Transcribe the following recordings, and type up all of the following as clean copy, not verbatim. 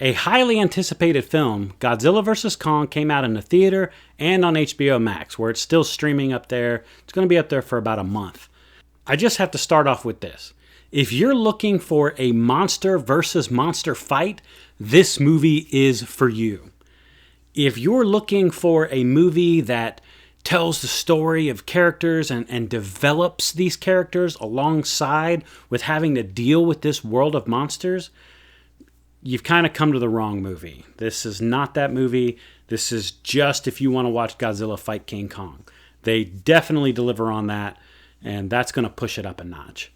A highly anticipated film, Godzilla vs. Kong, came out in the theater and on HBO Max, where it's still streaming up there. It's going to be up there for about a month. I just have to start off with this. If you're looking for a monster versus monster fight, this movie is for you. If you're looking for a movie that tells the story of characters and develops these characters alongside with having to deal with this world of monsters, you've kind of come to the wrong movie. This is not that movie. This is just if you want to watch Godzilla fight King Kong. They definitely deliver on that, and that's going to push it up a notch.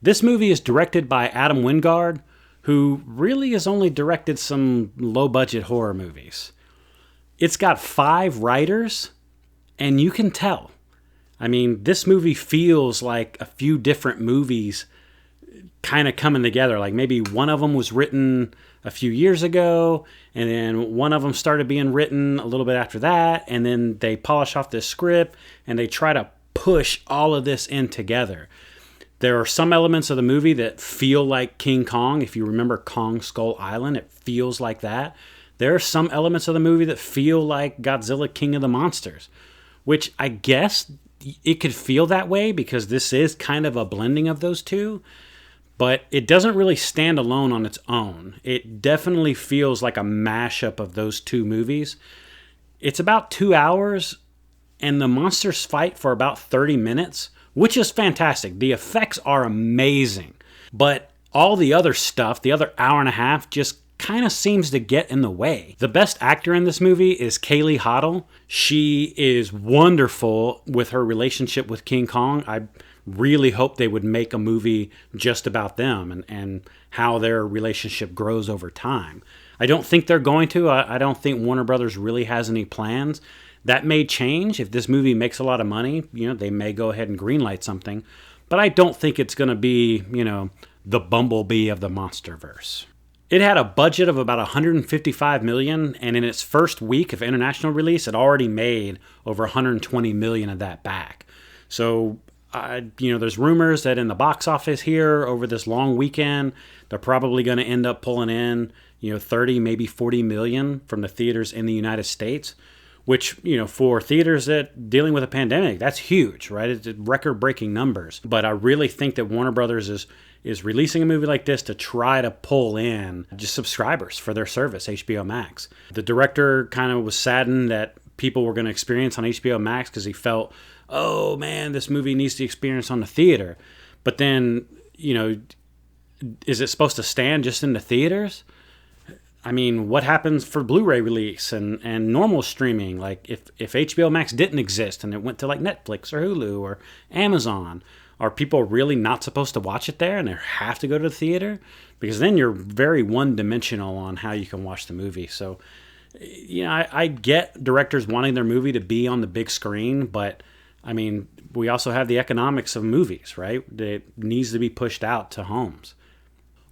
This movie is directed by Adam Wingard, who really has only directed some low-budget horror movies. It's got 5 writers, and you can tell. I mean, this movie feels like a few different movies kind of coming together. Like maybe one of them was written a few years ago, and then one of them started being written a little bit after that, and then they polish off this script and they try to push all of this in together. There are some elements of the movie that feel like King Kong. If you remember Kong Skull Island, it feels like that. There are some elements of the movie that feel like Godzilla King of the Monsters, which I guess it could feel that way because this is kind of a blending of those two. But it doesn't really stand alone on its own. It definitely feels like a mashup of those two movies. It's about 2 hours, and the monsters fight for about 30 minutes, which is fantastic. The effects are amazing. But all the other stuff, the other hour and a half, just kind of seems to get in the way. The best actor in this movie is Kaylee Hoddle. She is wonderful with her relationship with King Kong. I really hope they would make a movie just about them and how their relationship grows over time. I don't think they're going to. I don't think Warner Brothers really has any plans. That may change if this movie makes a lot of money. They may go ahead and greenlight something. But I don't think it's going to be, the Bumblebee of the Monsterverse. It had a budget of about $155 million, and in its first week of international release, it already made over $120 million of that back. So there's rumors that in the box office here over this long weekend, they're probably going to end up pulling in, 30, maybe 40 million from the theaters in the United States, which, for theaters that dealing with a pandemic, that's huge, right? It's record-breaking numbers. But I really think that Warner Brothers is releasing a movie like this to try to pull in just subscribers for their service, HBO Max. The director kind of was saddened that people were going to experience on HBO Max because he felt, oh man, this movie needs to experience on the theater. But then, is it supposed to stand just in the theaters? I mean, what happens for Blu-ray release and normal streaming? Like if HBO Max didn't exist and it went to like Netflix or Hulu or Amazon, are people really not supposed to watch it there and they have to go to the theater? Because then you're very one-dimensional on how you can watch the movie. So, I get directors wanting their movie to be on the big screen, but I mean, we also have the economics of movies, right? It needs to be pushed out to homes.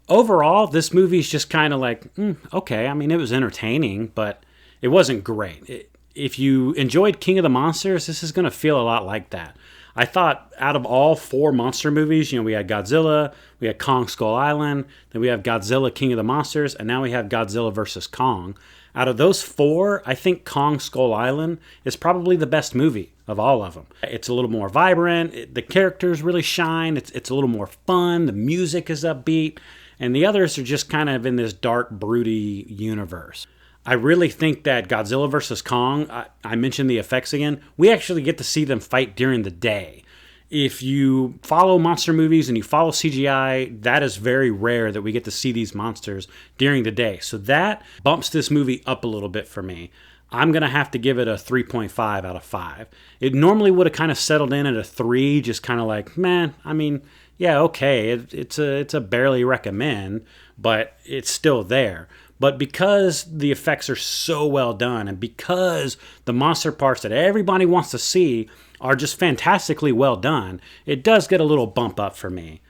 Overall, this movie is just kind of like, okay. I mean, it was entertaining, but it wasn't great. If you enjoyed King of the Monsters, this is going to feel a lot like that. I thought out of all 4 monster movies, we had Godzilla, we had Kong Skull Island, then we have Godzilla King of the Monsters, and now we have Godzilla vs. Kong. Out of those 4, I think Kong Skull Island is probably the best movie of all of them. It's a little more vibrant, the characters really shine, it's a little more fun, the music is upbeat, and the others are just kind of in this dark, broody universe. I really think that Godzilla vs. Kong, I mentioned the effects again, we actually get to see them fight during the day. If you follow monster movies and you follow CGI, that is very rare that we get to see these monsters during the day. So that bumps this movie up a little bit for me. I'm going to have to give it a 3.5 out of 5. It normally would have kind of settled in at a 3, just kind of like, man, I mean, yeah, okay, it's a barely recommend, but it's still there. But because the effects are so well done and because the monster parts that everybody wants to see are just fantastically well done, it does get a little bump up for me.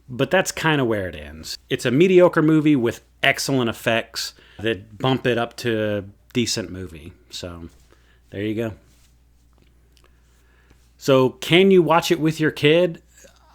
But that's kind of where it ends. It's a mediocre movie with excellent effects that bump it up to a decent movie. So there you go. So can you watch it with your kid?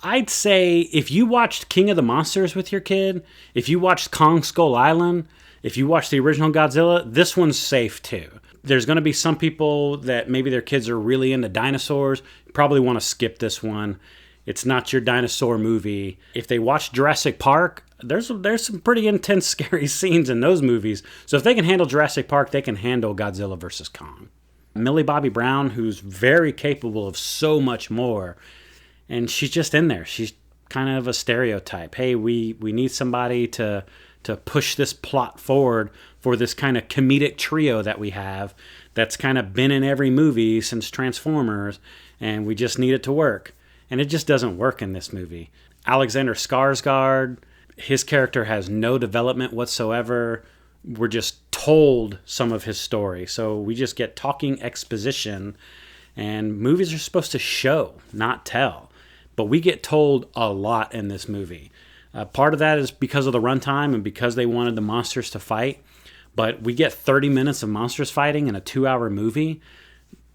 I'd say if you watched King of the Monsters with your kid, if you watched Kong Skull Island, If you watch the original Godzilla, this one's safe too. There's going to be some people that maybe their kids are really into dinosaurs. You probably want to skip this one. It's not your dinosaur movie. If they watch Jurassic Park, there's some pretty intense, scary scenes in those movies. So if they can handle Jurassic Park, they can handle Godzilla vs. Kong. Millie Bobby Brown, who's very capable of so much more, and she's just in there. She's kind of a stereotype. Hey, we need somebody to push this plot forward for this kind of comedic trio that we have that's kind of been in every movie since Transformers, and we just need it to work. And it just doesn't work in this movie. Alexander Skarsgård, his character has no development whatsoever. We're just told some of his story. So we just get talking exposition, and movies are supposed to show, not tell. But we get told a lot in this movie. Part of that is because of the runtime and because they wanted the monsters to fight. But we get 30 minutes of monsters fighting in a 2-hour movie.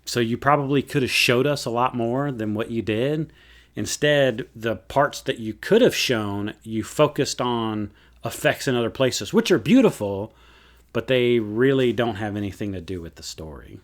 So you probably could have showed us a lot more than what you did. Instead, the parts that you could have shown, you focused on effects in other places, which are beautiful, but they really don't have anything to do with the story.